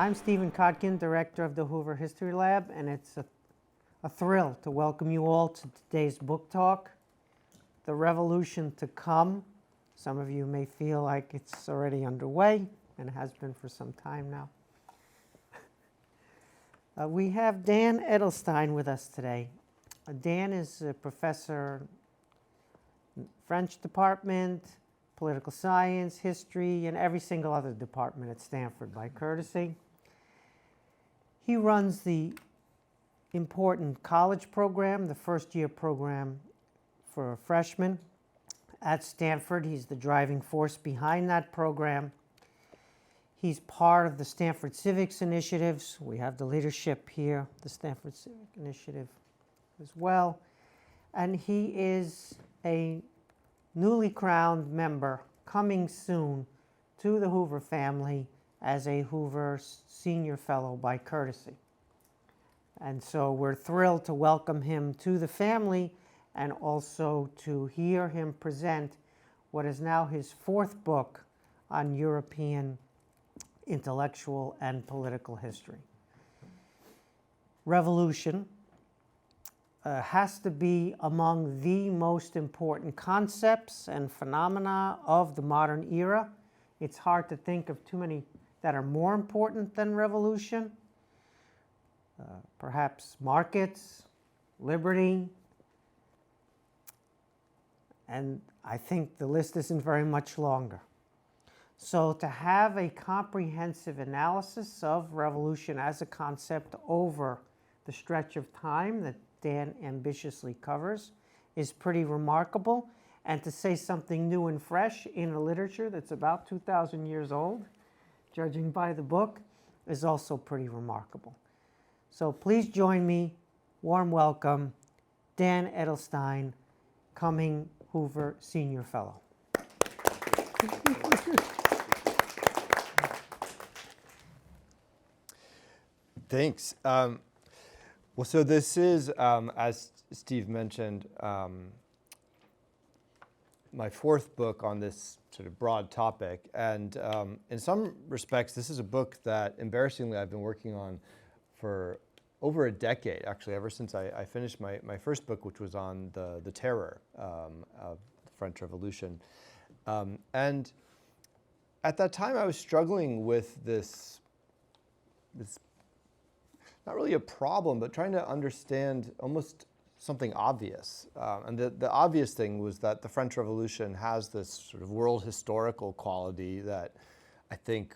I'm Stephen Kotkin, Director of the Hoover History Lab, and it's a thrill to welcome you all to today's book talk, The Revolution to Come. Some of you may feel like it's already underway, and has been for some time now. We have Dan Edelstein with us today. Dan is a professor in French department, political science, history, and every single other department at Stanford by courtesy. He runs the important college program, the first-year program for freshmen at Stanford. He's the driving force behind that program. He's part of the Stanford Civics Initiatives. We have the leadership here, the Stanford Civic Initiative as well. And he is a newly crowned member coming soon to the Hoover family as a Hoover Senior Fellow by courtesy. And so we're thrilled to welcome him to the family and also to hear him present what is now his fourth book on European intellectual and political history. Revolution has to be among the most important concepts and phenomena of the modern era. It's hard to think of too many that are more important than revolution. Perhaps markets, liberty, and I think the list isn't very much longer. So to have a comprehensive analysis of revolution as a concept over the stretch of time that Dan ambitiously covers is pretty remarkable. And to say something new and fresh in a literature that's about 2,000 years old, judging by the book, is also pretty remarkable. So please join me, warm welcome, Dan Edelstein, coming Hoover Senior Fellow. Thanks. Well, so this is, as Steve mentioned, my fourth book on this sort of broad topic. And in some respects, this is a book that, embarrassingly, I've been working on for over a decade, actually, ever since I finished my first book, which was on the terror of the French Revolution. And at that time, I was struggling with this not really a problem, but trying to understand almost something obvious. And the obvious thing was that the French Revolution has this sort of world historical quality that I think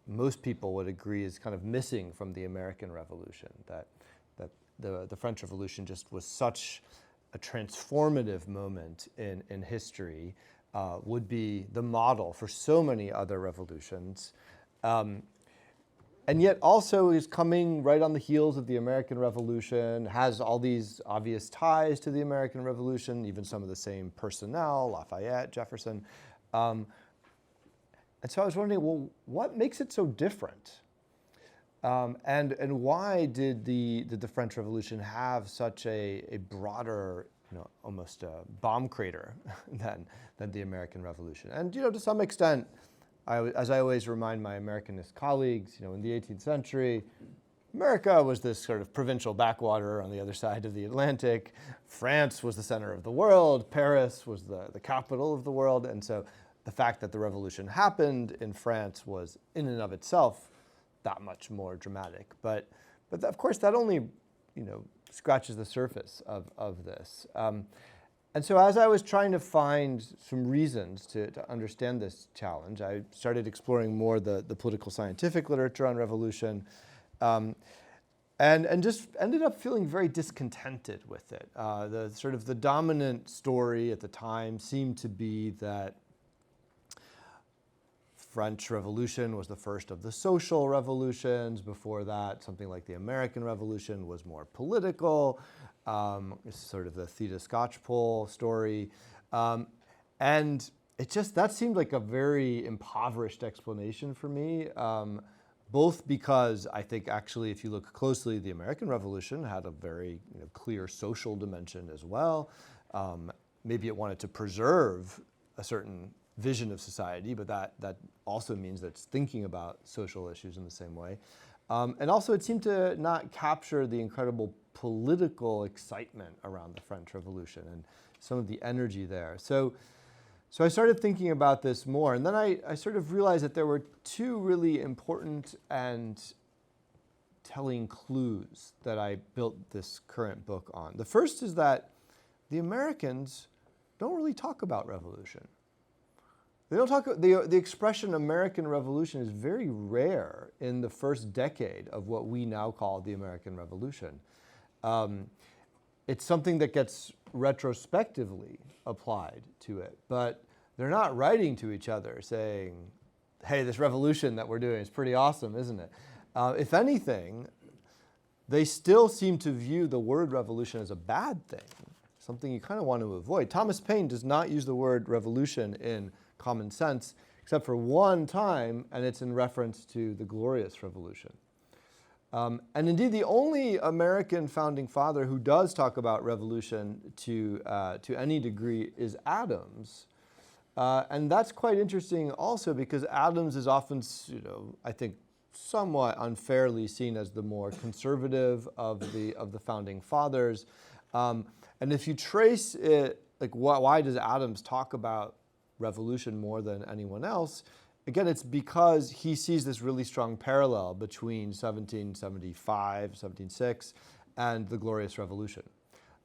most people would agree is kind of missing from the American Revolution, that the French Revolution just was such a transformative moment in history, would be the model for so many other revolutions. And yet also is coming right on the heels of the American Revolution, has all these obvious ties to the American Revolution, even some of the same personnel, Lafayette, Jefferson. And so I was wondering, well, what makes it so different? And why did the French Revolution have such a broader, almost a bomb crater than the American Revolution? And to some extent, as I always remind my Americanist colleagues, in the 18th century, America was this sort of provincial backwater on the other side of the Atlantic. France was the center of the world. Paris was the capital of the world. And so the fact that the revolution happened in France was, in and of itself, that much more dramatic. But of course, that only, scratches the surface of this. And so as I was trying to find some reasons to understand this challenge, I started exploring more the political scientific literature on revolution, and just ended up feeling very discontented with it. The dominant story at the time seemed to be that French Revolution was the first of the social revolutions. Before that, something like the American Revolution was more political. It's sort of the Theda Skocpol story. And that seemed like a very impoverished explanation for me, both because I think actually, if you look closely, the American Revolution had a very clear social dimension as well. Maybe it wanted to preserve a certain vision of society, but that also means that it's thinking about social issues in the same way. And also it seemed to not capture the incredible political excitement around the French Revolution and some of the energy there. So I started thinking about this more, and then I sort of realized that there were two really important and telling clues that I built this current book on. The first is that the Americans don't really talk about revolution. They don't talk. The expression American Revolution is very rare in the first decade of what we now call the American Revolution. It's something that gets retrospectively applied to it, but they're not writing to each other saying, hey, this revolution that we're doing is pretty awesome, isn't it? If anything, they still seem to view the word revolution as a bad thing, something you kind of want to avoid. Thomas Paine does not use the word revolution in Common Sense, except for one time, and it's in reference to the Glorious Revolution. And indeed, the only American founding father who does talk about revolution to any degree is Adams. And that's quite interesting also because Adams is often, I think, somewhat unfairly seen as the more conservative of the founding fathers. And if you trace it, like why does Adams talk about revolution more than anyone else? Again, it's because he sees this really strong parallel between 1775, 1706, and the Glorious Revolution.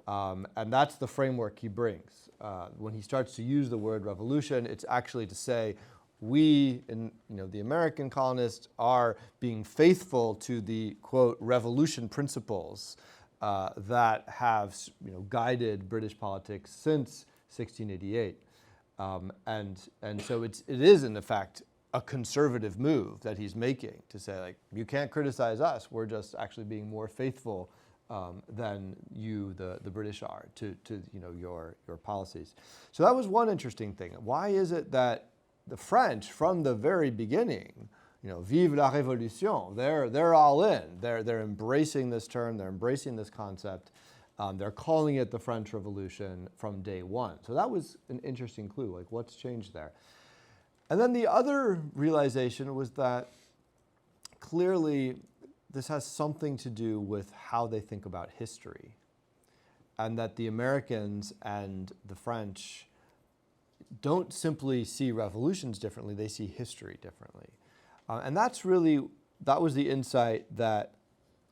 And that's the framework he brings. When he starts to use the word revolution, it's actually to say, we, the American colonists, are being faithful to the, quote, revolution principles that have guided British politics since 1688. And so it is, in effect, a conservative move that he's making to say, like, you can't criticize us. We're just actually being more faithful than you, the British, are to your policies. So that was one interesting thing. Why is it that the French, from the very beginning, vive la révolution, they're all in. They're embracing this term. They're embracing this concept. They're calling it the French Revolution from day one. So that was an interesting clue, like what's changed there. And then the other realization was that clearly this has something to do with how they think about history, and that the Americans and the French don't simply see revolutions differently, they see history differently. And that was the insight that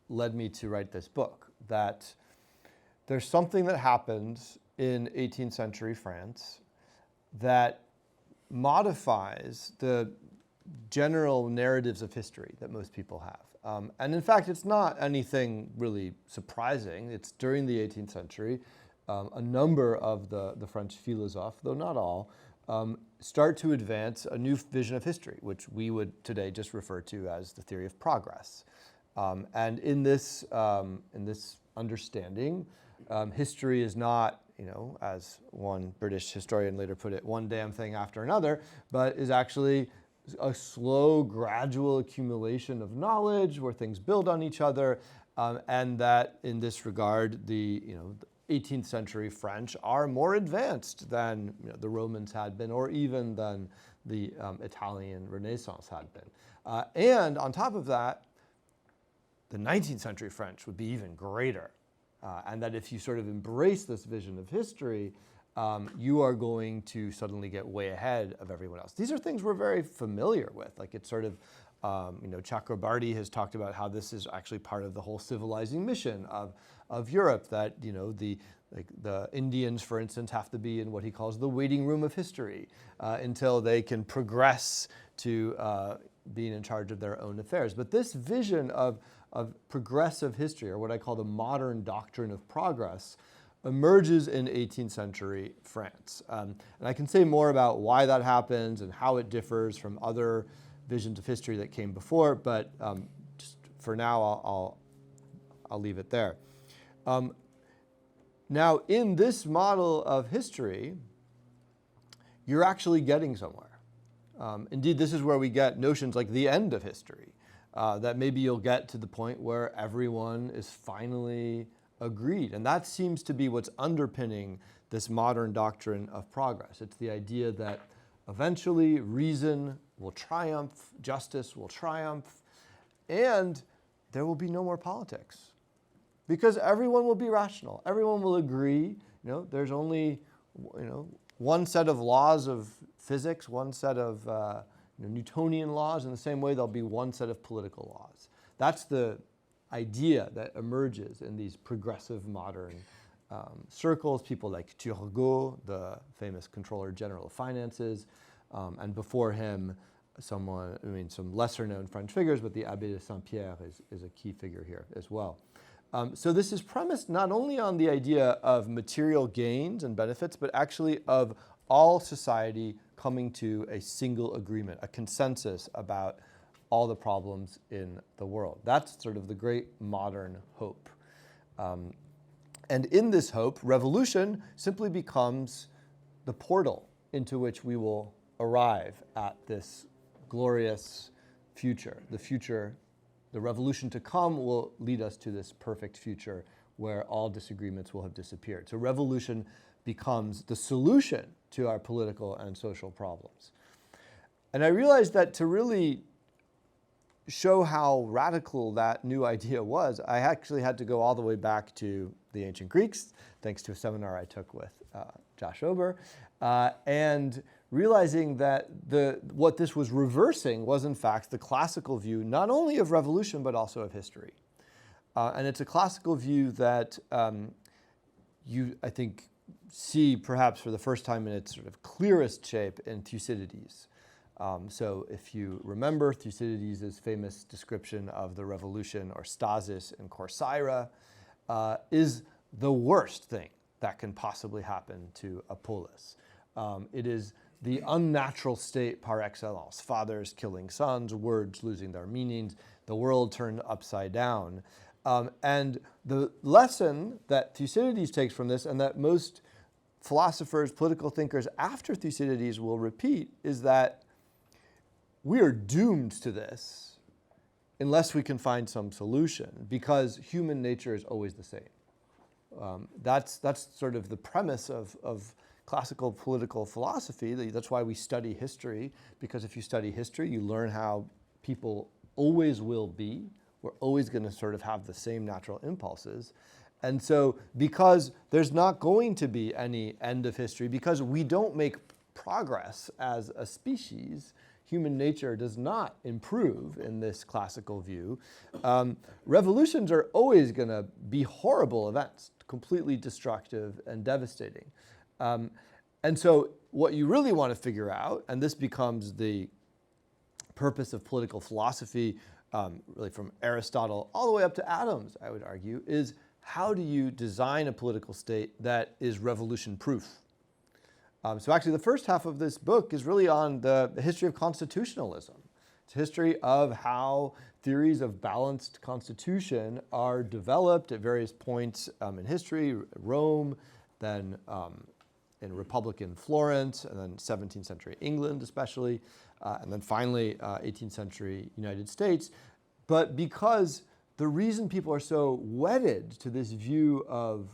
led me to write this book, that there's something that happens in 18th century France that modifies the general narratives of history that most people have. And in fact, it's not anything really surprising. It's during the 18th century, a number of the French philosophes, though not all, start to advance a new vision of history, which we would today just refer to as the theory of progress. And in this understanding, history is not, as one British historian later put it, one damn thing after another, but is actually a slow, gradual accumulation of knowledge where things build on each other, and that in this regard, the 18th century French are more advanced than the Romans had been, or even than the Italian Renaissance had been. And on top of that, the 19th century French would be even greater. And that if you sort of embrace this vision of history, you are going to suddenly get way ahead of everyone else. These are things we're very familiar with. Like it's sort of, Chakrabarty has talked about how this is actually part of the whole civilizing mission of Europe, that, the Indians, for instance, have to be in what he calls the waiting room of history until they can progress to being in charge of their own affairs. But this vision of progressive history, or what I call the modern doctrine of progress, emerges in 18th century France. And I can say more about why that happens and how it differs from other visions of history that came before, but just for now, I'll leave it there. Now, in this model of history, you're actually getting somewhere. Indeed, this is where we get notions like the end of history, that maybe you'll get to the point where everyone is finally agreed. And that seems to be what's underpinning this modern doctrine of progress. It's the idea that eventually reason will triumph, justice will triumph, and there will be no more politics. Because everyone will be rational. Everyone will agree, there's only, one set of laws of physics, one set of Newtonian laws. In the same way, there'll be one set of political laws. That's the idea that emerges in these progressive modern circles. People like Turgot, the famous Controller General of Finances, and before him, some lesser-known French figures, but the Abbé de Saint-Pierre is a key figure here as well. So this is premised not only on the idea of material gains and benefits, but actually of all society coming to a single agreement, a consensus about all the problems in the world. That's sort of the great modern hope. And in this hope, revolution simply becomes the portal into which we will arrive at this glorious future. The revolution to come will lead us to this perfect future where all disagreements will have disappeared. So revolution becomes the solution to our political and social problems. And I realized that to really show how radical that new idea was, I actually had to go all the way back to the ancient Greeks, thanks to a seminar I took with Josh Ober, and realizing that what this was reversing was in fact the classical view, not only of revolution, but also of history. And it's a classical view that you, I think, see perhaps for the first time in its sort of clearest shape in Thucydides. So if you remember Thucydides' famous description of the revolution, or stasis in Corcyra, is the worst thing that can possibly happen to a polis. It is the unnatural state par excellence. Fathers killing sons, words losing their meanings, the world turned upside down. And the lesson that Thucydides takes from this, and that most philosophers, political thinkers after Thucydides will repeat, is that we are doomed to this unless we can find some solution, because human nature is always the same. That's sort of the premise of classical political philosophy. That's why we study history, because if you study history, you learn how people always will be. We're always going to sort of have the same natural impulses. And so because there's not going to be any end of history, because we don't make progress as a species, human nature does not improve in this classical view. Revolutions are always going to be horrible events, completely destructive and devastating. And so what you really want to figure out, and this becomes the purpose of political philosophy, really from Aristotle all the way up to Adams, I would argue, is how do you design a political state that is revolution-proof? So actually the first half of this book is really on the history of constitutionalism. It's a history of how theories of balanced constitution are developed at various points in history, Rome, then in Republican Florence, and then 17th century England especially, and then finally 18th century United States. But because the reason people are so wedded to this view of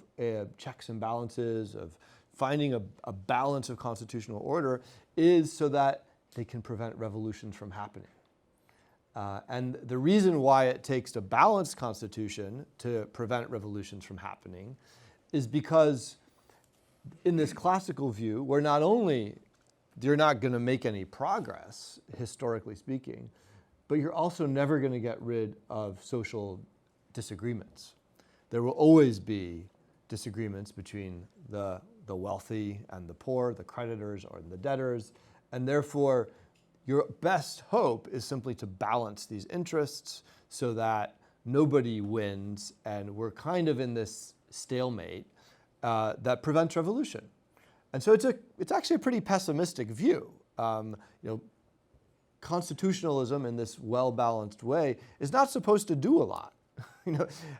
checks and balances, of finding a balance of constitutional order, is so that they can prevent revolutions from happening. And the reason why it takes a balanced constitution to prevent revolutions from happening is because in this classical view, where not only you're not going to make any progress, historically speaking, but you're also never going to get rid of social disagreements. There will always be disagreements between the wealthy and the poor, the creditors or the debtors, and therefore your best hope is simply to balance these interests so that nobody wins and we're kind of in this stalemate that prevents revolution. And so it's actually a pretty pessimistic view. Constitutionalism in this well-balanced way is not supposed to do a lot.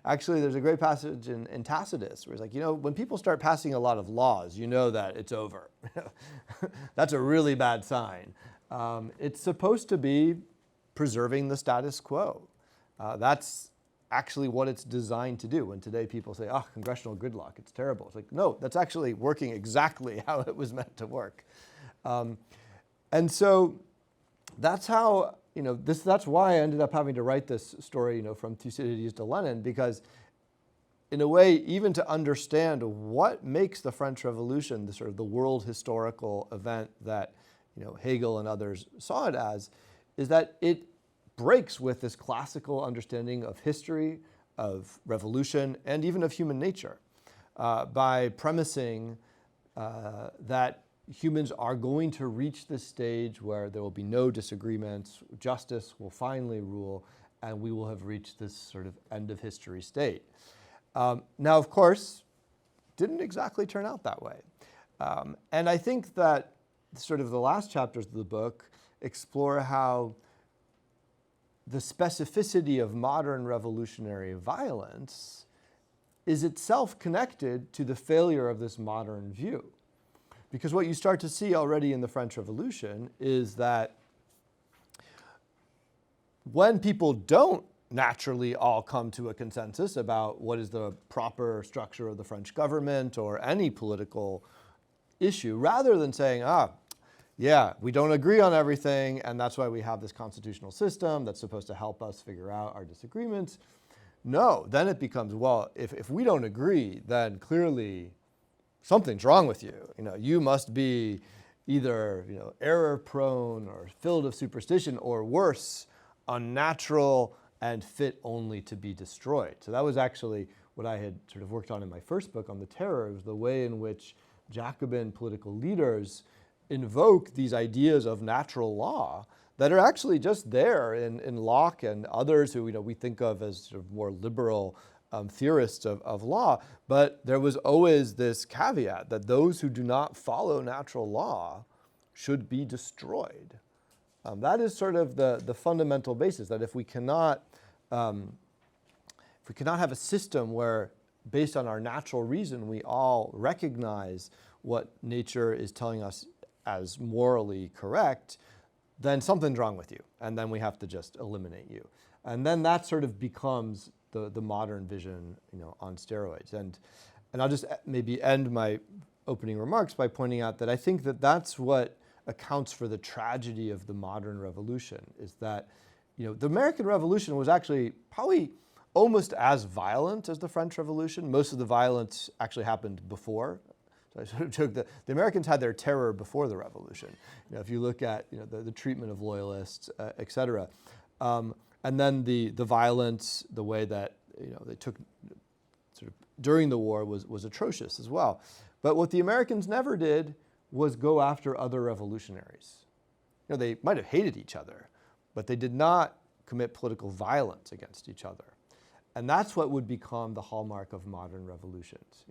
Actually, there's a great passage in Tacitus where it's like, when people start passing a lot of laws, you know that it's over. That's a really bad sign. It's supposed to be preserving the status quo. That's actually what it's designed to do. When today people say, congressional gridlock, it's terrible. It's like, no, that's actually working exactly how it was meant to work. And so that's how, that's why I ended up having to write this story, from Thucydides to Lenin, because in a way, even to understand what makes the French Revolution the sort of the world historical event that, Hegel and others saw it as, is that it breaks with this classical understanding of history, of revolution, and even of human nature, by premising that humans are going to reach this stage where there will be no disagreements, justice will finally rule, and we will have reached this sort of end of history state. Now, of course, didn't exactly turn out that way. And I think that sort of the last chapters of the book explore how the specificity of modern revolutionary violence is itself connected to the failure of this modern view. Because what you start to see already in the French Revolution is that when people don't naturally all come to a consensus about what is the proper structure of the French government or any political issue, rather than saying, yeah, we don't agree on everything, and that's why we have this constitutional system that's supposed to help us figure out our disagreements. No, then it becomes, well, if we don't agree, then clearly something's wrong with you. You must be either error-prone or filled of superstition, or worse, unnatural and fit only to be destroyed. So that was actually what I had sort of worked on in my first book on the terror, was the way in which Jacobin political leaders invoke these ideas of natural law that are actually just there in Locke and others who we think of as sort of more liberal theorists of law. But there was always this caveat that those who do not follow natural law should be destroyed. That is sort of the fundamental basis, that if we cannot have a system where, based on our natural reason, we all recognize what nature is telling us as morally correct, then something's wrong with you, and then we have to just eliminate you. And then that sort of becomes the modern vision, on steroids. And I'll just maybe end my opening remarks by pointing out that I think that that's what accounts for the tragedy of the modern revolution, is that the American Revolution was actually probably almost as violent as the French Revolution. Most of the violence actually happened before. So I sort of joke that the Americans had their terror before the revolution. If you look at the treatment of loyalists, et cetera. And then the violence, the way that they took sort of during the war was atrocious as well. But what the Americans never did was go after other revolutionaries. They might have hated each other, but they did not commit political violence against each other. And that's what would become the hallmark of modern revolutions.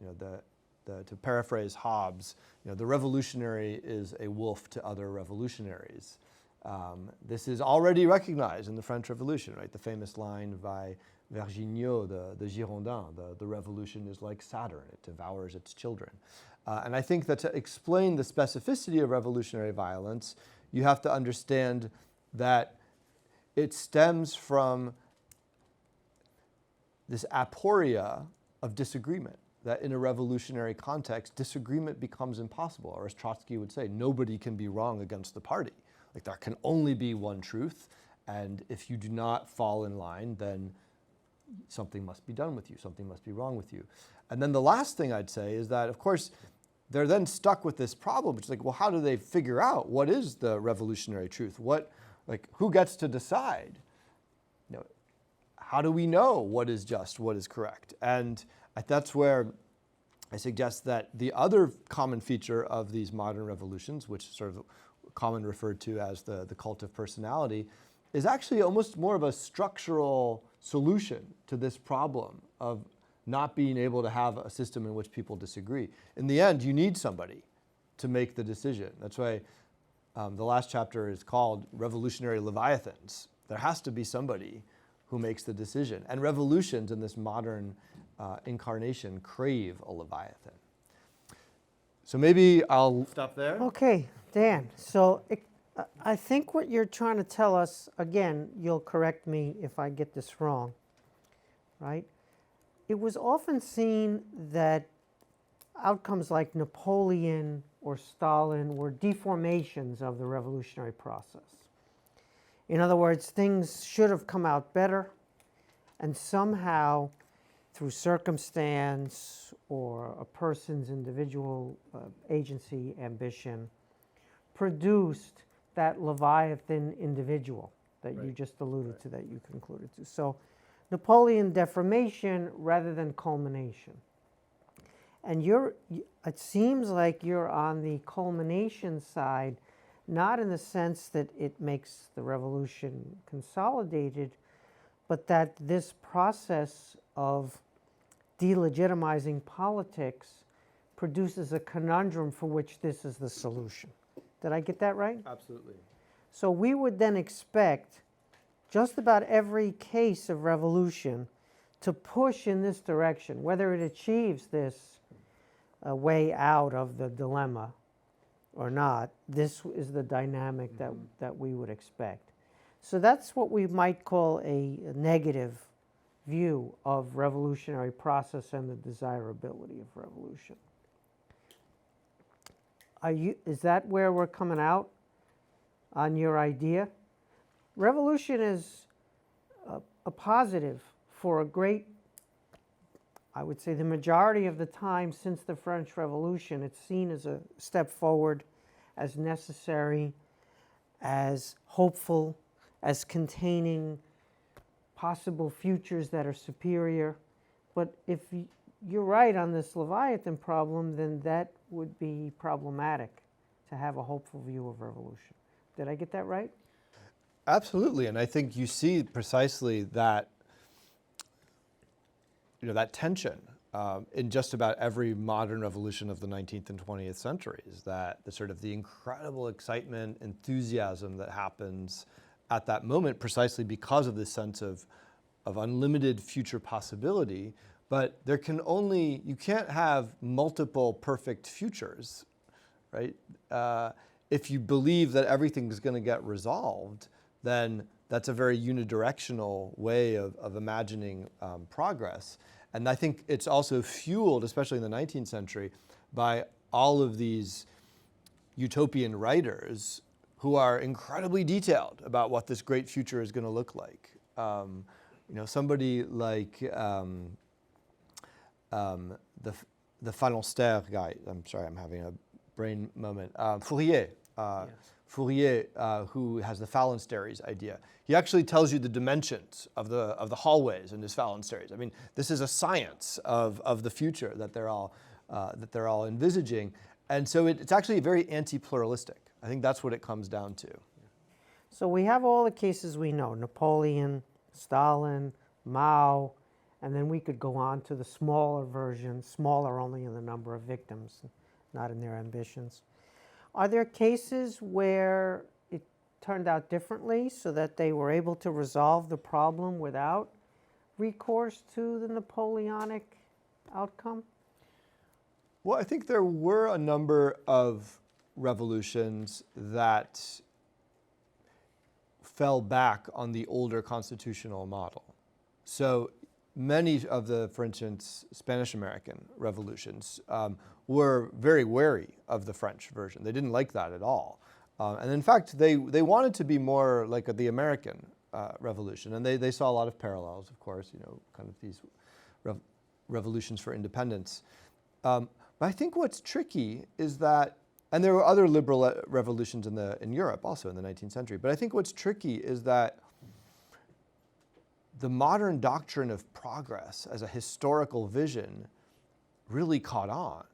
To paraphrase Hobbes, the revolutionary is a wolf to other revolutionaries. This is already recognized in the French Revolution, right? The famous line by Vergniaud, the Girondin, the revolution is like Saturn, it devours its children. And I think that to explain the specificity of revolutionary violence, you have to understand that it stems from this aporia of disagreement, that in a revolutionary context, disagreement becomes impossible. Or as Trotsky would say, nobody can be wrong against the party. Like, there can only be one truth, and if you do not fall in line, then something must be done with you, something must be wrong with you. And then the last thing I'd say is that, of course, they're then stuck with this problem, which is like, well, how do they figure out what is the revolutionary truth? Who gets to decide? How do we know what is just, what is correct? And that's where I suggest that the other common feature of these modern revolutions, which is sort of common referred to as the cult of personality, is actually almost more of a structural solution to this problem of not being able to have a system in which people disagree. In the end, you need somebody to make the decision. That's why the last chapter is called Revolutionary Leviathans. There has to be somebody who makes the decision. And revolutions in this modern incarnation crave a Leviathan. So maybe I'll stop there. Okay, Dan. So I think what you're trying to tell us, again, you'll correct me if I get this wrong, right? It was often seen that outcomes like Napoleon or Stalin were deformations of the revolutionary process. In other words, things should have come out better, and somehow, through circumstance or a person's individual agency, ambition, produced that leviathan individual that you just alluded to, that you concluded to. So Napoleon deformation rather than culmination. And it seems like you're on the culmination side, not in the sense that it makes the revolution consolidated, but that this process of delegitimizing politics produces a conundrum for which this is the solution. Did I get that right? Absolutely. So we would then expect just about every case of revolution to push in this direction, whether it achieves this way out of the dilemma or not. This is the dynamic that we would expect. So that's what we might call a negative view of revolutionary process and the desirability of revolution. Is that where we're coming out on your idea? Revolution is a positive for a great, I would say the majority of the time since the French Revolution. It's seen as a step forward, as necessary, as hopeful, as containing possible futures that are superior. But if you're right on this Leviathan problem, then that would be problematic to have a hopeful view of revolution. Did I get that right? Absolutely, and I think you see precisely that, that tension in just about every modern revolution of the 19th and 20th centuries, that the sort of the incredible excitement, enthusiasm that happens at that moment precisely because of this sense of unlimited future possibility, but you can't have multiple perfect futures, right? If you believe that everything's going to get resolved, then that's a very unidirectional way of imagining progress. And I think it's also fueled, especially in the 19th century, by all of these utopian writers who are incredibly detailed about what this great future is going to look like. Somebody like the Phalanstère guy. I'm sorry, I'm having a brain moment. Fourier. Yes. Fourier, who has the phalansteries idea. He actually tells you the dimensions of the hallways in his phalansteries. I mean, this is a science of the future that they're all envisaging, and so it's actually very anti-pluralistic. I think that's what it comes down to. So we have all the cases we know: Napoleon, Stalin, Mao, and then we could go on to the smaller version, smaller only in the number of victims, not in their ambitions. Are there cases where it turned out differently so that they were able to resolve the problem without recourse to the Napoleonic outcome? Well, I think there were a number of revolutions that fell back on the older constitutional model. So many of the, for instance, Spanish-American revolutions were very wary of the French version. They didn't like that at all. And in fact, they wanted to be more like the American revolution. And they saw a lot of parallels, of course, kind of these revolutions for independence. But I think what's tricky is that, and there were other liberal revolutions in Europe also in the 19th century, but I think what's tricky is that the modern doctrine of progress as a historical vision really caught on.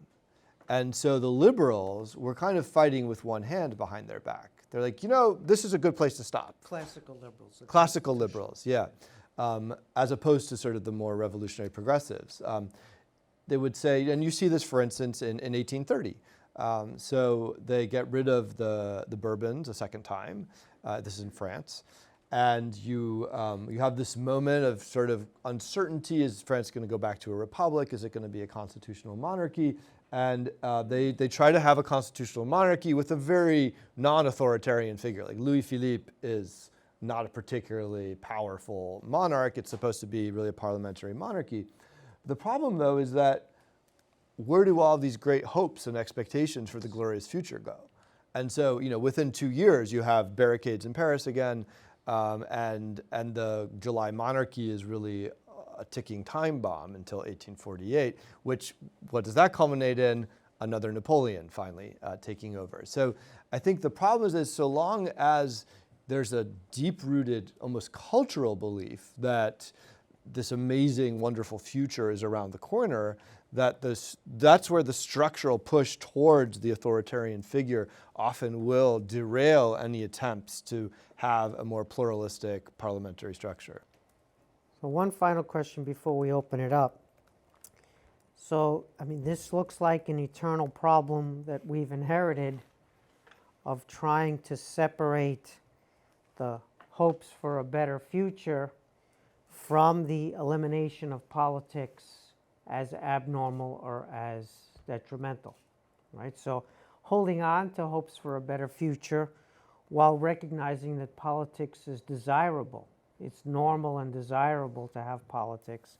And so the liberals were kind of fighting with one hand behind their back. They're like, this is a good place to stop. Classical liberals. Classical liberals, yeah. As opposed to sort of the more revolutionary progressives. They would say, and you see this, for instance, in 1830. So they get rid of the Bourbons a second time. This is in France. And you have this moment of sort of uncertainty. Is France going to go back to a republic? Is it going to be a constitutional monarchy? And they try to have a constitutional monarchy with a very non-authoritarian figure. Like Louis Philippe is not a particularly powerful monarch. It's supposed to be really a parliamentary monarchy. The problem, though, is that where do all these great hopes and expectations for the glorious future go? And so, within 2 years, you have barricades in Paris again, and the July monarchy is really a ticking time bomb until 1848, what does that culminate in? Another Napoleon finally taking over. So I think the problem is so long as there's a deep-rooted, almost cultural belief that this amazing, wonderful future is around the corner, that's where the structural push towards the authoritarian figure often will derail any attempts to have a more pluralistic parliamentary structure. So one final question before we open it up. So, this looks like an eternal problem that we've inherited of trying to separate the hopes for a better future from the elimination of politics as abnormal or as detrimental, right? So holding on to hopes for a better future while recognizing that politics is desirable. It's normal and desirable to have politics,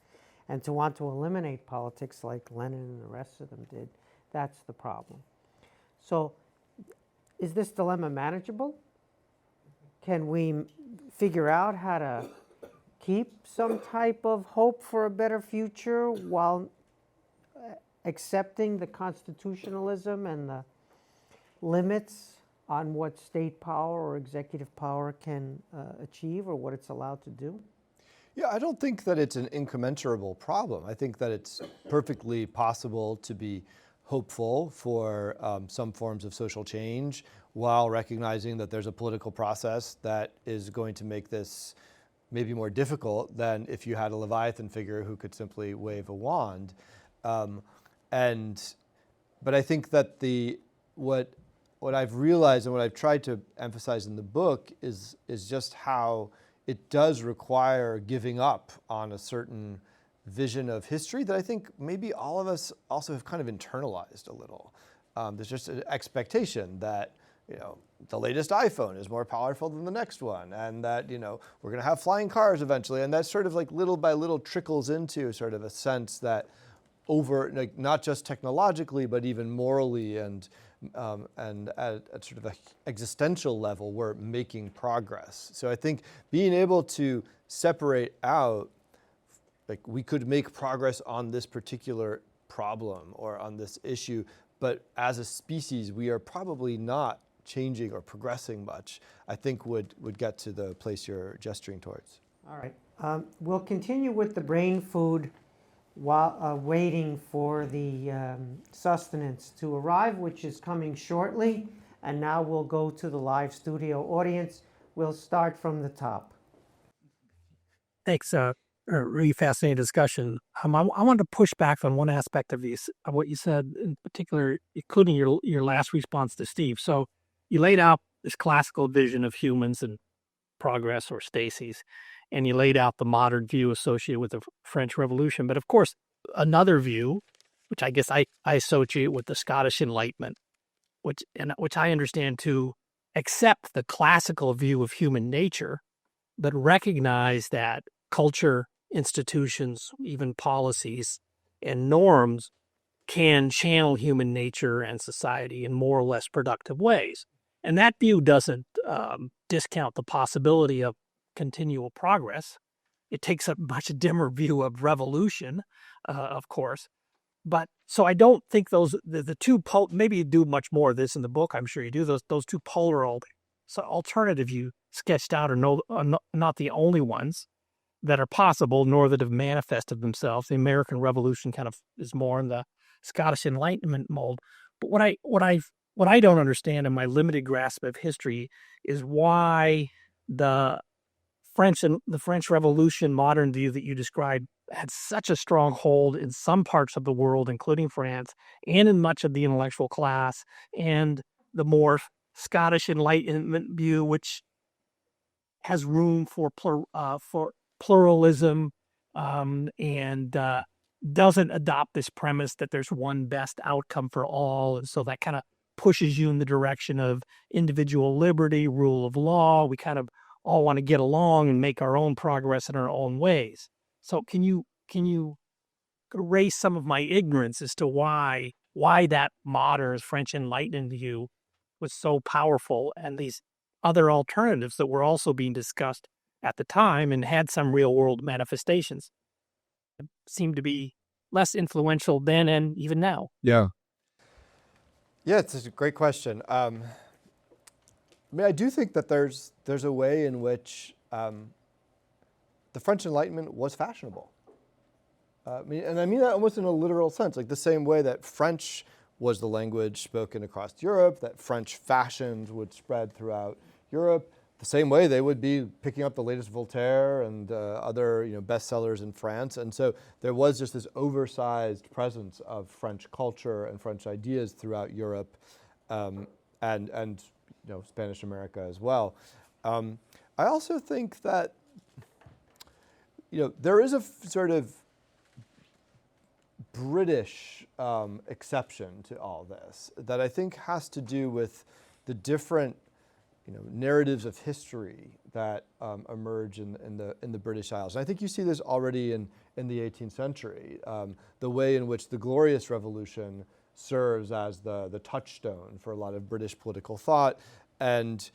and to want to eliminate politics like Lenin and the rest of them did, that's the problem. So is this dilemma manageable? Can we figure out how to keep some type of hope for a better future while accepting the constitutionalism and the limits on what state power or executive power can achieve or what it's allowed to do? Yeah, I don't think that it's an incommensurable problem. I think that it's perfectly possible to be hopeful for some forms of social change while recognizing that there's a political process that is going to make this maybe more difficult than if you had a leviathan figure who could simply wave a wand. But I think that what I've realized and what I've tried to emphasize in the book is just how it does require giving up on a certain vision of history that I think maybe all of us also have kind of internalized a little. There's just an expectation that the latest iPhone is more powerful than the next one, and that we're going to have flying cars eventually, and that sort of like little by little trickles into sort of a sense that not just technologically but even morally and at sort of an existential level, we're making progress. So I think being able to separate out, like we could make progress on this particular problem or on this issue, but as a species, we are probably not changing or progressing much, I think would get to the place you're gesturing towards. All right. We'll continue with the brain food while waiting for the sustenance to arrive, which is coming shortly. And now we'll go to the live studio audience. We'll start from the top. Thanks. A really fascinating discussion. I wanted to push back on one aspect of what you said, in particular, including your last response to Steve. So you laid out this classical vision of humans and progress or stasis, and you laid out the modern view associated with the French Revolution. But of course, another view, which I guess I associate with the Scottish Enlightenment, which I understand to accept the classical view of human nature, but recognize that culture, institutions, even policies and norms can channel human nature and society in more or less productive ways. And that view doesn't discount the possibility of continual progress. It takes a much dimmer view of revolution, of course. But so I don't think the two maybe you do much more of this in the book. I'm sure you do. Those two polar alternative you sketched out are not the only ones that are possible, nor that have manifested themselves. The American Revolution kind of is more in the Scottish Enlightenment mold. But what I don't understand in my limited grasp of history is why the French Revolution modern view that you described had such a strong hold in some parts of the world, including France, and in much of the intellectual class, and the more Scottish Enlightenment view, which has room for pluralism and doesn't adopt this premise that there's one best outcome for all. And so that kind of pushes you in the direction of individual liberty, rule of law. We kind of all want to get along and make our own progress in our own ways. So can you erase some of my ignorance as to why that modern French Enlightenment view was so powerful, and these other alternatives that were also being discussed at the time and had some real world manifestations seem to be less influential then and even now. Yeah. Yeah, it's a great question. I mean, I do think that there's a way in which the French Enlightenment was fashionable. I mean that almost in a literal sense, like the same way that French was the language spoken across Europe, that French fashions would spread throughout Europe. The same way they would be picking up the latest Voltaire and other bestsellers in France. And so there was just this oversized presence of French culture and French ideas throughout Europe and Spanish America as well. I also think that there is a sort of British exception to all this that I think has to do with the different narratives of history that emerge in the British Isles. And I think you see this already in the 18th century, the way in which the Glorious Revolution serves as the touchstone for a lot of British political thought, and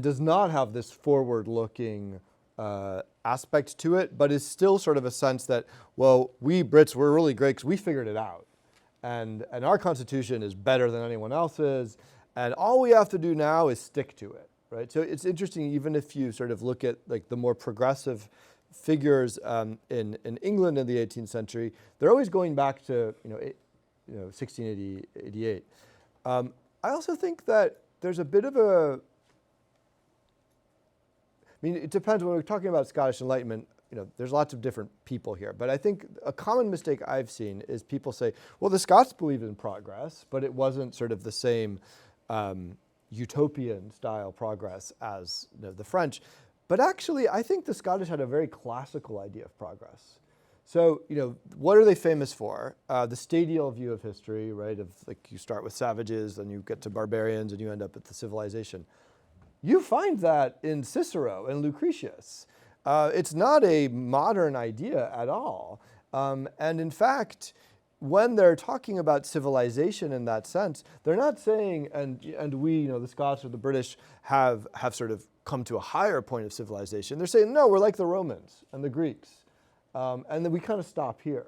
does not have this forward-looking aspect to it, but is still sort of a sense that, well, we Brits, we're really great because we figured it out, and our Constitution is better than anyone else's. And all we have to do now is stick to it, right? So it's interesting, even if you sort of look at like the more progressive figures in England in the 18th century, they're always going back to 1688. I also think that there's a bit of a, I mean, it depends when we're talking about Scottish Enlightenment. There's lots of different people here, but I think a common mistake I've seen is people say, well, the Scots believed in progress, but it wasn't sort of the same utopian style progress as the French. But actually, I think the Scottish had a very classical idea of progress. So, what are they famous for? The stadial view of history, right? Of like you start with savages, then you get to barbarians, and you end up at the civilization. You find that in Cicero and Lucretius. It's not a modern idea at all. And in fact, when they're talking about civilization in that sense, they're not saying, and we, the Scots or the British have sort of come to a higher point of civilization. They're saying, no, we're like the Romans and the Greeks. And then we kind of stop here.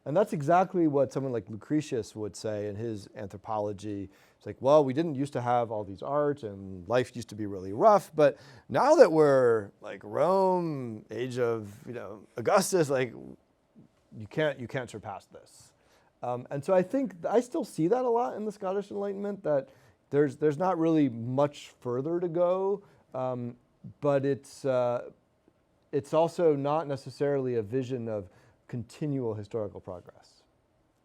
And that's exactly what someone like Lucretius would say in his anthropology. It's like, well, we didn't used to have all these art and life used to be really rough, but now that we're like Rome, age of Augustus, like you can't surpass this. And so I think I still see that a lot in the Scottish Enlightenment, that there's not really much further to go, but it's also not necessarily a vision of continual historical progress.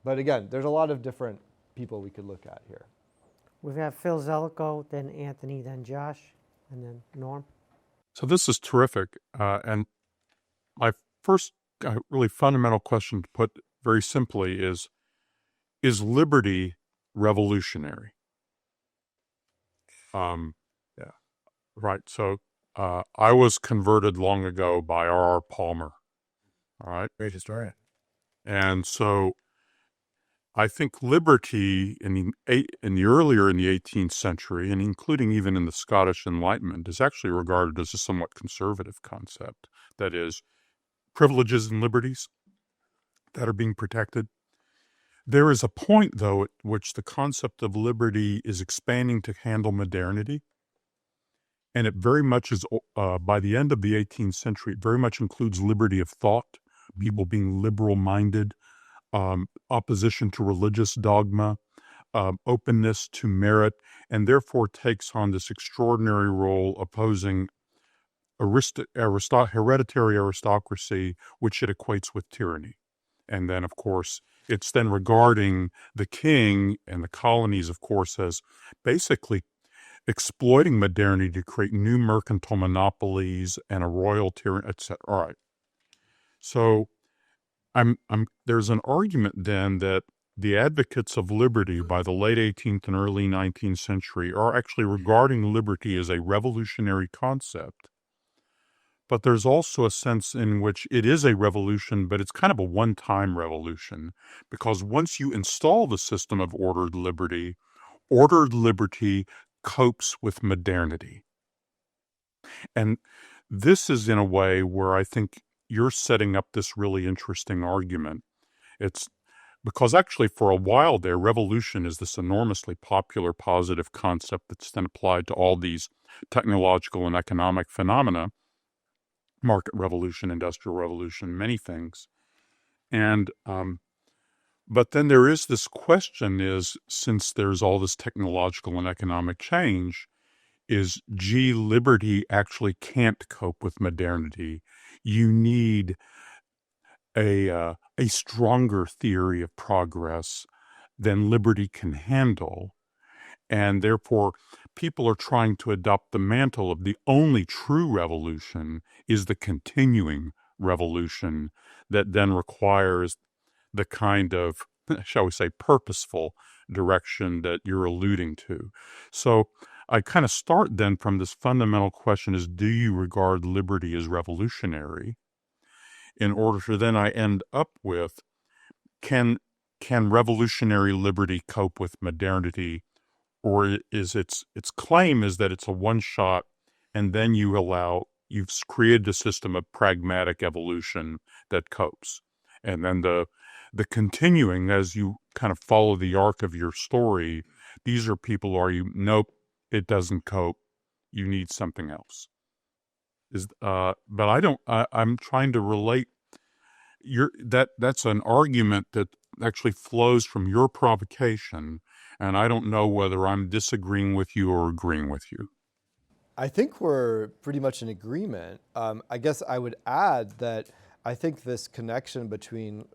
But again, there's a lot of different people we could look at here. We've got Phil Zellico, then Anthony, then Josh, and then Norm. So this is terrific. And my first really fundamental question to put very simply is liberty revolutionary? Yeah, right. So I was converted long ago by R.R. Palmer. All right. Great historian. And so I think liberty in the earlier in the 18th century, and including even in the Scottish Enlightenment, is actually regarded as a somewhat conservative concept. That is, privileges and liberties that are being protected. There is a point, though, at which the concept of liberty is expanding to handle modernity. And it very much is, by the end of the 18th century, it very much includes liberty of thought, people being liberal-minded, opposition to religious dogma, openness to merit, and therefore takes on this extraordinary role opposing hereditary aristocracy, which it equates with tyranny. And then, of course, it's then regarding the king and the colonies, of course, as basically exploiting modernity to create new mercantile monopolies and a royal tyranny, etc. All right. So there's an argument then that the advocates of liberty by the late 18th and early 19th century are actually regarding liberty as a revolutionary concept, but there's also a sense in which it is a revolution, but it's kind of a one-time revolution, because once you install the system of ordered liberty copes with modernity. And this is in a way where I think you're setting up this really interesting argument. It's because actually for a while there, revolution is this enormously popular positive concept that's then applied to all these technological and economic phenomena, market revolution, industrial revolution, many things. And but then there is this question is, since there's all this technological and economic change, is liberty actually can't cope with modernity. You need a stronger theory of progress than liberty can handle. And therefore, people are trying to adopt the mantle of the only true revolution is the continuing revolution that then requires the kind of, shall we say, purposeful direction that you're alluding to. So I kind of start then from this fundamental question is, do you regard liberty as revolutionary? In order to then I end up with, can revolutionary liberty cope with modernity? Or is its claim is that it's a one-shot, and then you've created a system of pragmatic evolution that copes. And then the continuing, as you kind of follow the arc of your story, these are people nope, it doesn't cope, you need something else. But I'm trying to relate that's an argument that actually flows from your provocation, and I don't know whether I'm disagreeing with you or agreeing with you. I think we're pretty much in agreement. I guess I would add that I think this connection between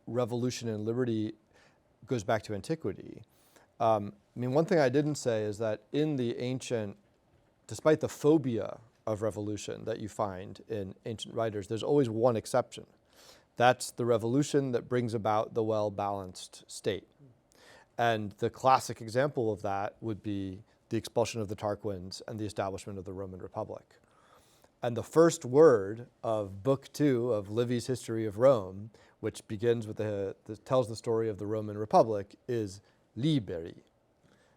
revolution and liberty goes back to antiquity. One thing I didn't say is that in the ancient, despite the phobia of revolution that you find in ancient writers, there's always one exception. That's the revolution that brings about the well-balanced state. And the classic example of that would be the expulsion of the Tarquins and the establishment of the Roman Republic. And the first word of Book 2 of Livy's History of Rome, which begins with tells the story of the Roman Republic, is liberi.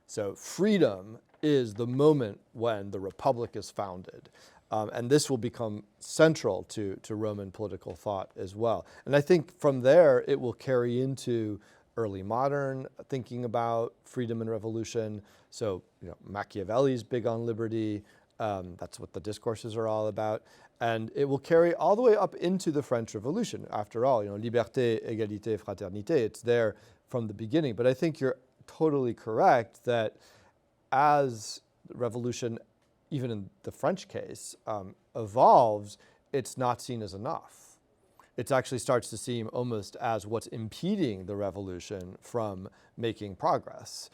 So freedom is the moment when the Republic is founded. And this will become central to Roman political thought as well. And I think from there, it will carry into early modern thinking about freedom and revolution. So, Machiavelli's big on liberty. That's what the discourses are all about. And it will carry all the way up into the French Revolution. After all, liberté, égalité, fraternité, it's there from the beginning. But I think you're totally correct that as revolution, even in the French case, evolves, it's not seen as enough. It actually starts to seem almost as what's impeding the revolution from making progress.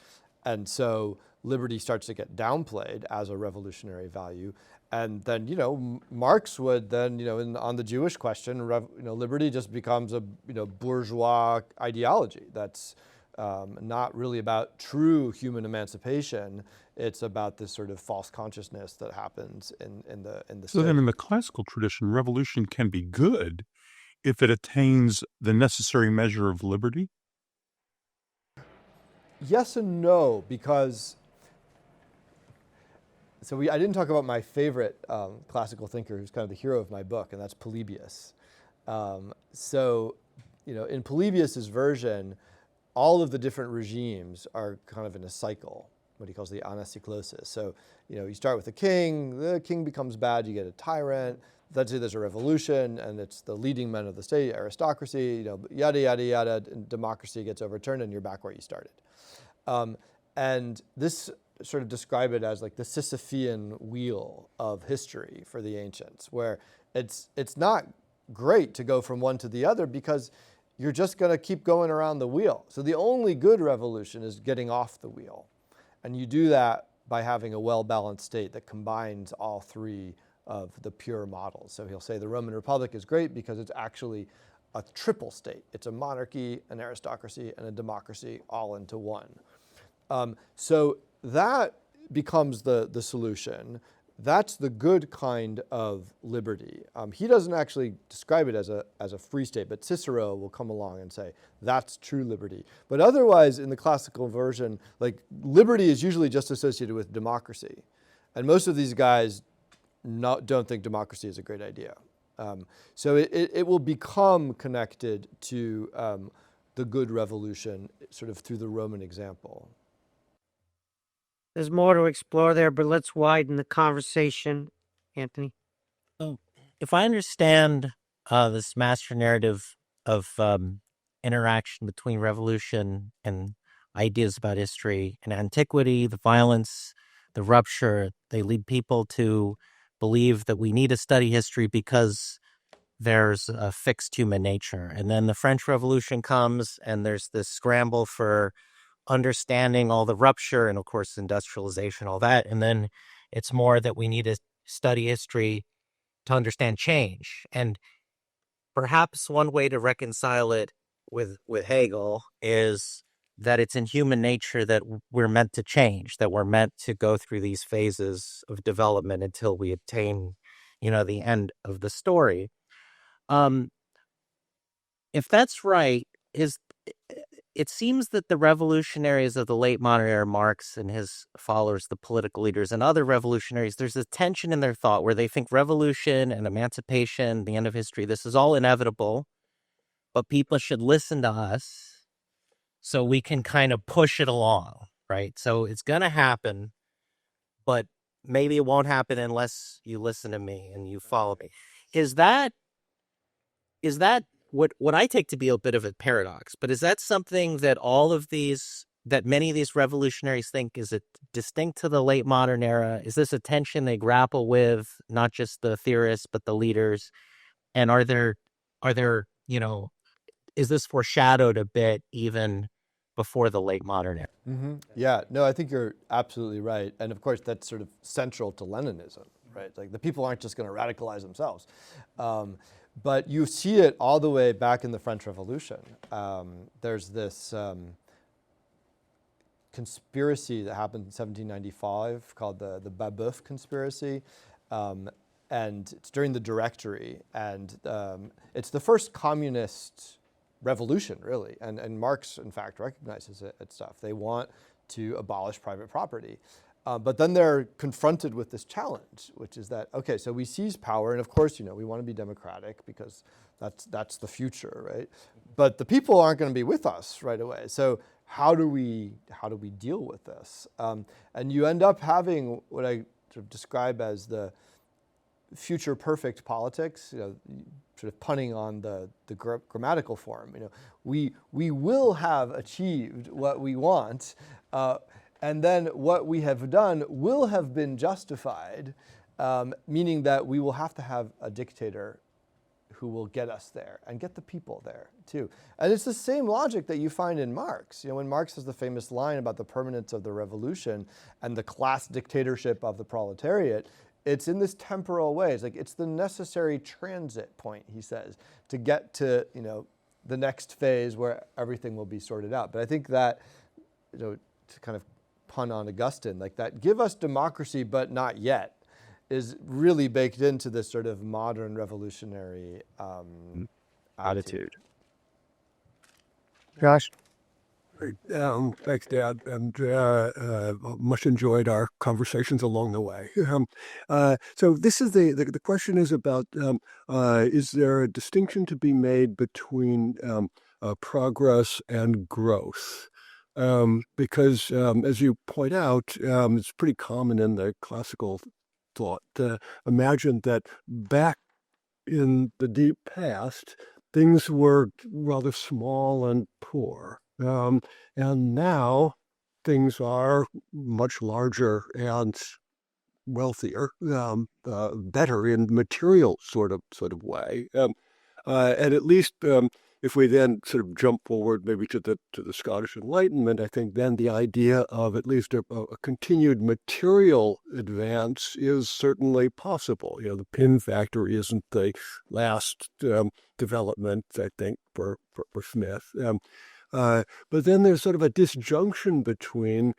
And so liberty starts to get downplayed as a revolutionary value. And then, Marx would then, on the Jewish question, liberty just becomes a, bourgeois ideology that's not really about true human emancipation. It's about this sort of false consciousness that happens in the So state. then in the classical tradition, revolution can be good if it attains the necessary measure of liberty? Yes and no, because I didn't talk about my favorite classical thinker who's kind of the hero of my book, and that's Polybius. In Polybius's version, all of the different regimes are kind of in a cycle, what he calls the anacyclosis. So, you start with the king becomes bad, you get a tyrant, let's say there's a revolution, and it's the leading men of the state, aristocracy, yada, yada, yada, and democracy gets overturned, and you're back where you started. And this sort of describe it as like the Sisyphean wheel of history for the ancients, where it's not great to go from one to the other because you're just going to keep going around the wheel. So the only good revolution is getting off the wheel. And you do that by having a well-balanced state that combines all three of the pure models. So he'll say the Roman Republic is great because it's actually a triple state. It's a monarchy, an aristocracy, and a democracy all into one. So that becomes the solution. that's the good kind of liberty. He doesn't actually describe it as a free state, but Cicero will come along and say that's true liberty. But otherwise, in the classical version, like liberty is usually just associated with democracy, and most of these guys don't think democracy is a great idea. So it will become connected to the good revolution, sort of through the Roman example. There's more to explore there, but let's widen the conversation. Anthony? So, if I understand this master narrative of interaction between revolution and ideas about history and antiquity, the violence, the rupture, they lead people to believe that we need to study history because there's a fixed human nature. And then the French Revolution comes and there's this scramble for understanding all the rupture and, of course, industrialization, all that. And then it's more that we need to study history to understand change. And perhaps one way to reconcile it with Hegel is that it's in human nature that we're meant to change, that we're meant to go through these phases of development until we attain, the end of the story. If that's right, it seems that the revolutionaries of the late modern era, Marx and his followers, the political leaders and other revolutionaries, there's a tension in their thought where they think revolution and emancipation, the end of history, this is all inevitable, but people should listen to us so we can kind of push it along, right? So it's going to happen, but maybe it won't happen unless you listen to me and you follow me. Is that what I take to be a bit of a paradox, but is that something that many of these revolutionaries think is it distinct to the late modern era? Is this a tension they grapple with, not just the theorists, but the leaders? And are there, is this foreshadowed a bit even before the late modern era? Mm-hmm. Yeah, no, I think you're absolutely right. And of course, that's sort of central to Leninism, right? Like the people aren't just going to radicalize themselves. But you see it all the way back in the French Revolution. There's this conspiracy that happened in 1795 called the Babeuf conspiracy. And it's during the Directory. And it's the first communist revolution, really. And Marx, in fact, recognizes it and stuff. They want to abolish private property. But then they're confronted with this challenge, which is that, okay, so we seize power, and of course, we want to be democratic because that's the future, right? But the people aren't going to be with us right away. So how do we deal with this? And you end up having what I sort of describe as the future perfect politics, sort of punning on the grammatical form. We will have achieved what we want. And then what we have done will have been justified, meaning that we will have to have a dictator who will get us there and get the people there too. And it's the same logic that you find in Marx. When Marx has the famous line about the permanence of the revolution and the class dictatorship of the proletariat, it's in this temporal way. It's like it's the necessary transit point, he says, to get to the next phase where everything will be sorted out. But I think that to kind of pun on Augustine, like that, give us democracy, but not yet, is really baked into this sort of modern revolutionary attitude. Josh? Great. Thanks, Dan, and much enjoyed our conversations along the way. So this is the question is about, is there a distinction to be made between progress and growth? Because as you point out, it's pretty common in the classical thought to imagine that back in the deep past, things were rather small and poor. And now things are much larger and wealthier, better in material sort of way. And at least if we then sort of jump forward maybe to the Scottish Enlightenment, I think then the idea of at least a continued material advance is certainly possible. The pin factory isn't the last development, I think, for Smith. But then there's sort of a disjunction between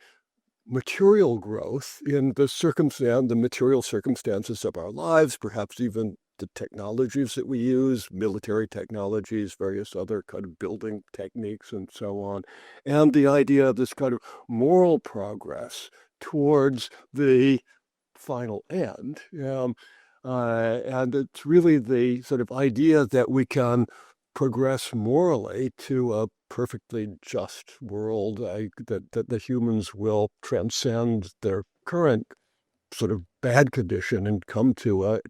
material growth in the material circumstances of our lives, perhaps even the technologies that we use, military technologies, various other kind of building techniques, and so on, and the idea of this kind of moral progress towards the final end. And it's really the sort of idea that we can progress morally to a perfectly just world, that the humans will transcend their current sort of bad condition and come to a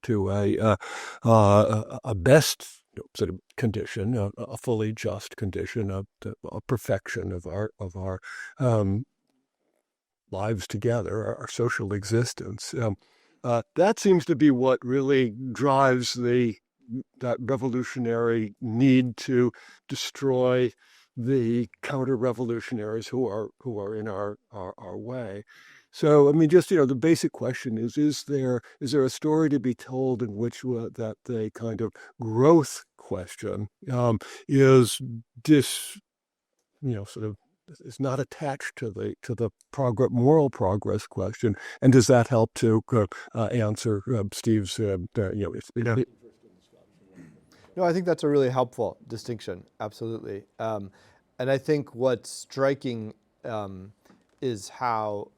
best sort of condition, a fully just condition, a perfection of our lives together, our social existence. That seems to be what really drives that revolutionary need to destroy the counter-revolutionaries who are in our way. So, I mean, just, the basic question is there a story to be told in which that the kind of growth question is sort of is not attached to the moral progress question, and does that help to answer Steve's No, I think that's a really helpful distinction. Absolutely. And I think what's striking is how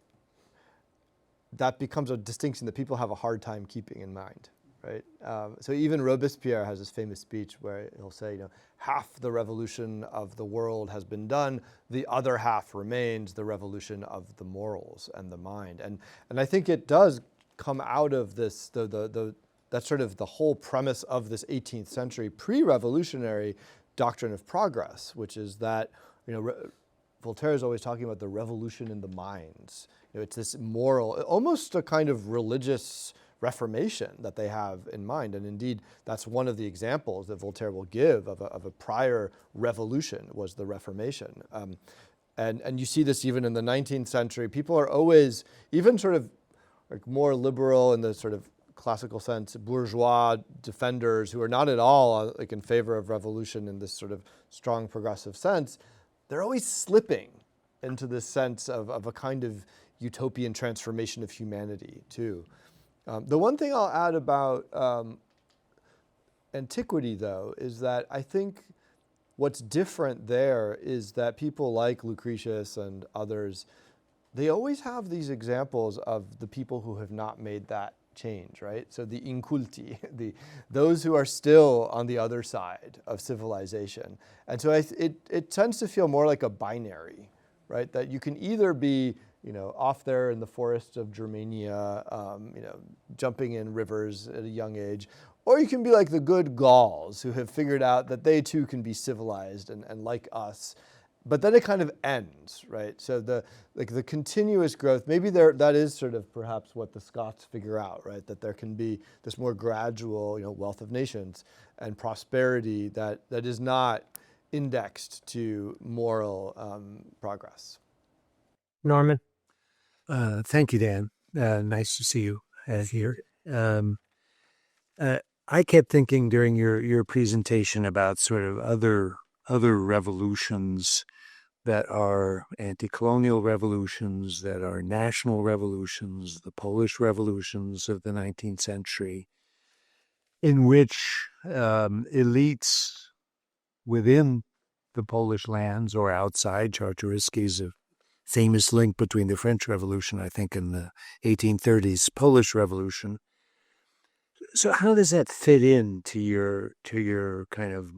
that becomes a distinction that people have a hard time keeping in mind, right? So even Robespierre has this famous speech where he'll say, half the revolution of the world has been done, the other half remains, the revolution of the morals and the mind. And I think it does come out of this, that's sort of the whole premise of this 18th century pre-revolutionary doctrine of progress, which is that, Voltaire is always talking about the revolution in the minds. It's this moral, almost a kind of religious reformation that they have in mind. And indeed, that's one of the examples that Voltaire will give of a prior revolution, was the Reformation. And you see this even in the 19th century. People are always, even sort of like more liberal in the sort of classical sense, bourgeois defenders who are not at all like in favor of revolution in this sort of strong progressive sense, they're always slipping into this sense of a kind of utopian transformation of humanity too. The one thing I'll add about antiquity, though, is that I think what's different there is that people like Lucretius and others, they always have these examples of the people who have not made that change, right? So the inculti, those who are still on the other side of civilization. And so it tends to feel more like a binary, right? That you can either be off there in the forests of Germania, jumping in rivers at a young age, or you can be like the good Gauls who have figured out that they too can be civilized and like us. But then it kind of ends, right? So the continuous growth, maybe that is sort of perhaps what the Scots figure out, right? That there can be this more gradual, wealth of nations and prosperity that is not indexed to moral progress. Norman? Thank you, Dan. Nice to see you here. I kept thinking during your presentation about sort of other revolutions that are anti-colonial revolutions, that are national revolutions, the Polish revolutions of the 19th century, in which elites within the Polish lands or outside, Czartoryski's a famous link between the French Revolution, I think, and the 1830s Polish Revolution. So how does that fit in to your kind of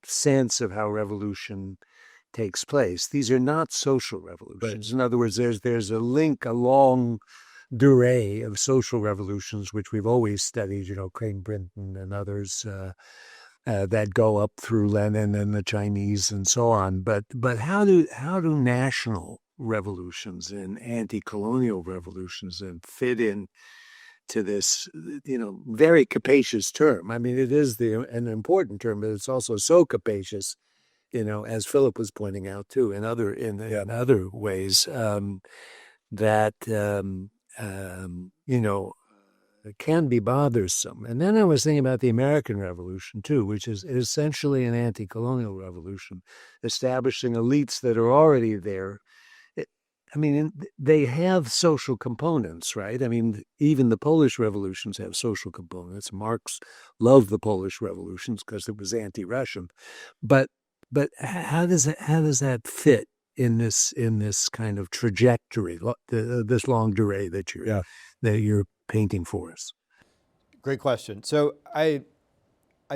sense of how revolution takes place? These are not social revolutions. In other words, there's a link, a long durée of social revolutions, which we've always studied, Crane Brinton and others, that go up through Lenin and the Chinese and so on. But how do national revolutions and anti-colonial revolutions then fit in to this, very capacious term? I mean, it is an important term, but it's also so capacious, as Philip was pointing out too, in other ways, that can be bothersome. And then I was thinking about the American Revolution too, which is essentially an anti-colonial revolution, establishing elites that are already there. I mean, they have social components, right? I mean, even the Polish revolutions have social components. Marx loved the Polish revolutions because it was anti-Russian, but how does that fit in this kind of trajectory, this longue durée that you're painting for us? Great question. So I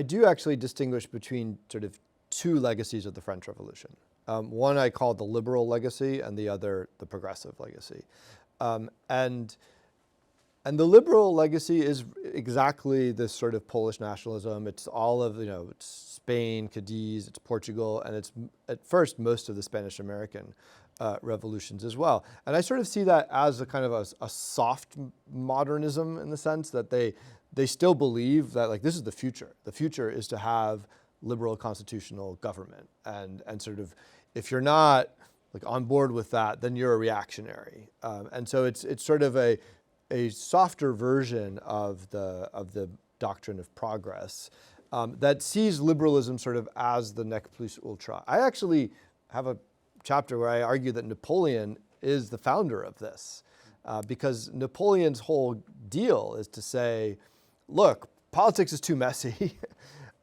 do actually distinguish between sort of two legacies of the French Revolution. One I call the liberal legacy, and the other the progressive legacy. And the liberal legacy is exactly this sort of Polish nationalism. It's all of, it's Spain, Cadiz, it's Portugal, and it's at first most of the Spanish American revolutions as well. And I sort of see that as a kind of a soft modernism, in the sense that they still believe that, like, this is the future. The future is to have liberal constitutional government, and sort of, if you're not like on board with that, then you're a reactionary. And so it's sort of a softer version of the doctrine of progress that sees liberalism sort of as the nec plus ultra. I actually have a chapter where I argue that Napoleon is the founder of this, because Napoleon's whole deal is to say, look, politics is too messy.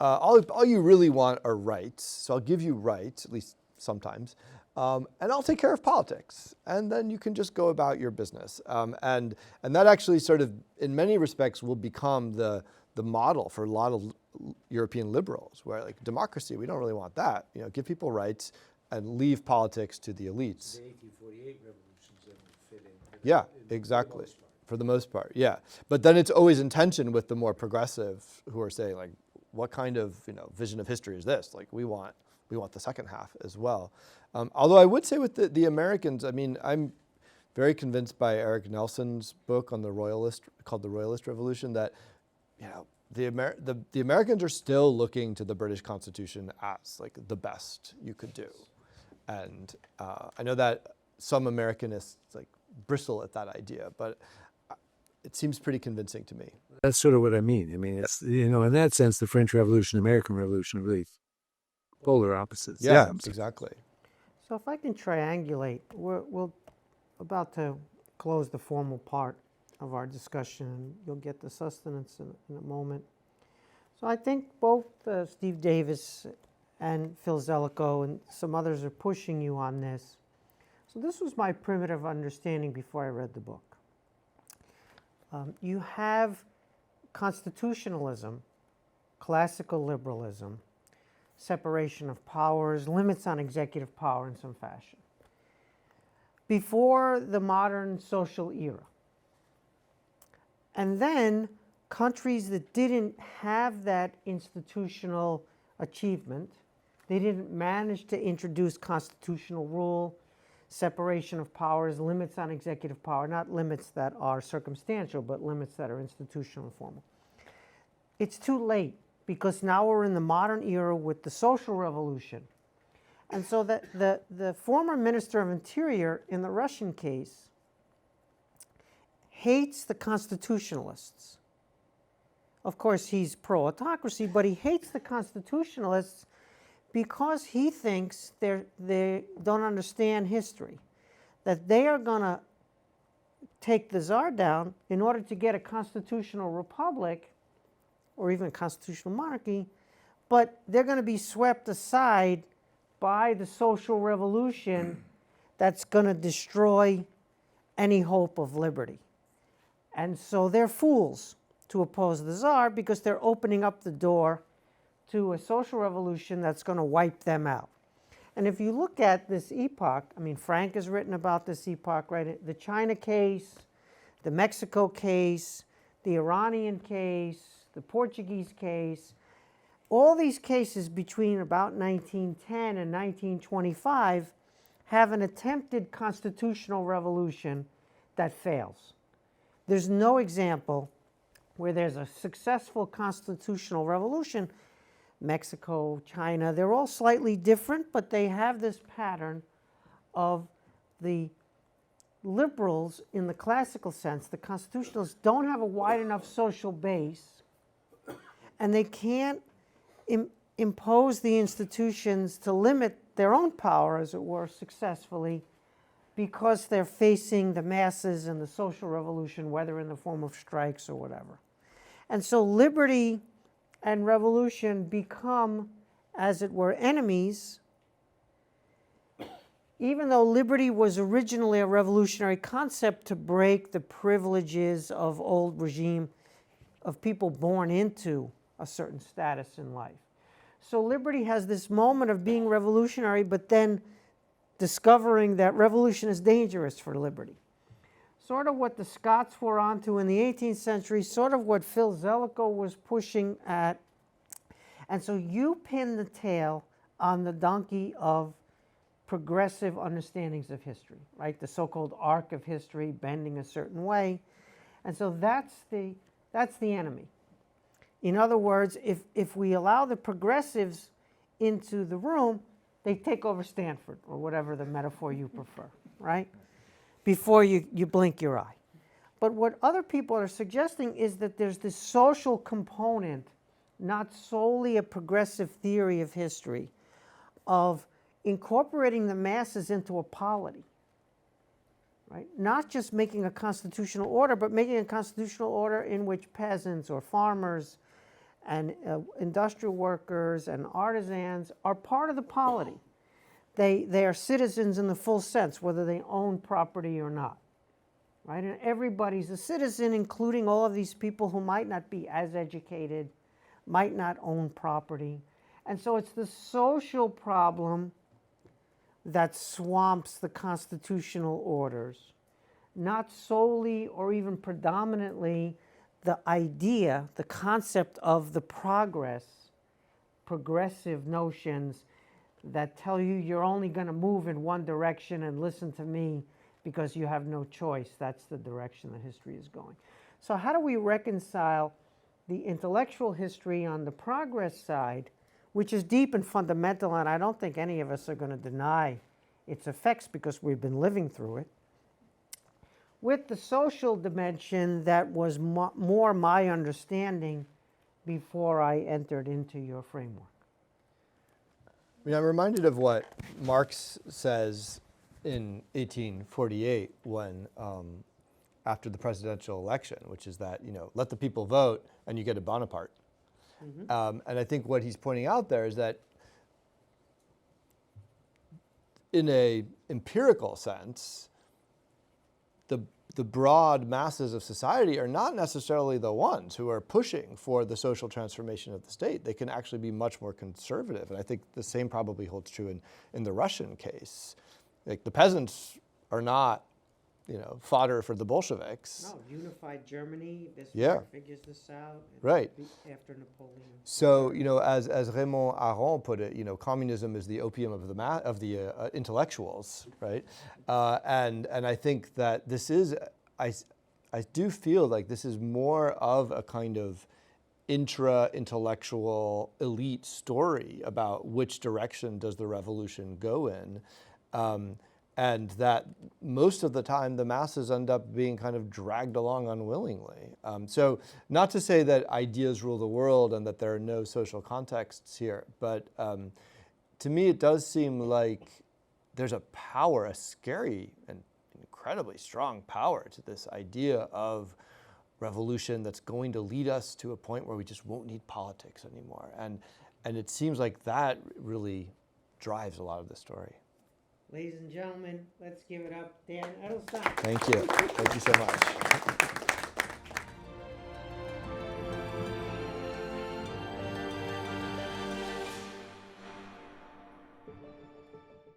All you really want are rights, so I'll give you rights, at least sometimes, and I'll take care of politics, and then you can just go about your business. And that actually sort of, in many respects, will become the model for a lot of European liberals, where, like, democracy, we don't really want that. Give people rights and leave politics to the elites. The 1848 revolutions that would fit in. Yeah, exactly. For the most part, yeah. But then it's always in tension with the more progressive, who are saying, like, what kind of vision of history is this? Like, we want the second half as well. Although I would say with the Americans, I mean, I'm very convinced by Eric Nelson's book on called The Royalist Revolution, that the Americans are still looking to the British Constitution as, like, the best you could do. And I know that some Americanists, like, bristle at that idea, but it seems pretty convincing to me. That's sort of what I mean. I mean, it's, in that sense, the French Revolution, American Revolution are really polar opposites. Yeah, exactly. So if I can triangulate, we're about to close the formal part of our discussion, and you'll get the sustenance in a moment. So I think both Steve Davis and Phil Zellico and some others are pushing you on this. So this was my primitive understanding before I read the book. You have constitutionalism, classical liberalism, separation of powers, limits on executive power in some fashion, before the modern social era. And then countries that didn't have that institutional achievement, they didn't manage to introduce constitutional rule, separation of powers, limits on executive power, not limits that are circumstantial, but limits that are institutional and formal. It's too late, because now we're in the modern era with the social revolution. And so the former Minister of Interior in the Russian case hates the constitutionalists. Of course, he's pro-autocracy, but he hates the constitutionalists because he thinks they don't understand history, that they are going to take the Tsar down in order to get a constitutional republic or even a constitutional monarchy, but they're going to be swept aside by the social revolution that's going to destroy any hope of liberty. And so they're fools to oppose the Tsar, because they're opening up the door to a social revolution that's going to wipe them out. And if you look at this epoch, I mean, Frank has written about this epoch, right? The China case, the Mexico case, the Iranian case, the Portuguese case, all these cases between about 1910 and 1925 have an attempted constitutional revolution that fails. There's no example where there's a successful constitutional revolution. Mexico, China, they're all slightly different, but they have this pattern of the liberals in the classical sense, the constitutionalists, don't have a wide enough social base, and they can't impose the institutions to limit their own power, as it were, successfully because they're facing the masses and the social revolution, whether in the form of strikes or whatever. And so liberty and revolution become, as it were, enemies, even though liberty was originally a revolutionary concept to break the privileges of old regime, of people born into a certain status in life. So liberty has this moment of being revolutionary, but then discovering that revolution is dangerous for liberty. Sort of what the Scots were onto in the 18th century, sort of what Phil Zelikow was pushing at. And so you pin the tail on the donkey of progressive understandings of history, right? The so-called arc of history bending a certain way. And so that's the enemy. In other words, if we allow the progressives into the room, they take over Stanford, or whatever the metaphor you prefer, right? Before you blink your eye. But what other people are suggesting is that there's this social component, not solely a progressive theory of history, of incorporating the masses into a polity, right? Not just making a constitutional order, but making a constitutional order in which peasants or farmers and industrial workers and artisans are part of the polity. They are citizens in the full sense, whether they own property or not, right? And everybody's a citizen, including all of these people who might not be as educated, might not own property. And so it's the social problem that swamps the constitutional orders, not solely or even predominantly the idea, the concept of the progressive notions that tell you you're only going to move in one direction and listen to me because you have no choice. That's the direction that history is going. So how do we reconcile the intellectual history on the progress side, which is deep and fundamental, and I don't think any of us are going to deny its effects because we've been living through it, with the social dimension that was more my understanding before I entered into your framework? I mean, I'm reminded of what Marx says in 1848 when, after the presidential election, which is that, let the people vote and you get a Bonaparte. Mm-hmm. And I think what he's pointing out there is that in a empirical sense, the broad masses of society are not necessarily the ones who are pushing for the social transformation of the state. They can actually be much more conservative. And I think the same probably holds true in the Russian case. Like the peasants are not, fodder for the Bolsheviks. No, unified Germany, Bismarck figures this out. Right. After Napoleon. So, as Raymond Aron put it, communism is the opium of the intellectuals, right? And I think that this is, I do feel like this is more of a kind of intra-intellectual elite story about which direction does the revolution go in. And that most of the time the masses end up being kind of dragged along unwillingly. So not to say that ideas rule the world and that there are no social contexts here, but to me it does seem like there's a power, a scary and incredibly strong power to this idea of revolution that's going to lead us to a point where we just won't need politics anymore. And it seems like that really drives a lot of the story. Ladies and gentlemen, let's give it up, Dan Edelstein. Thank you. Thank you so much.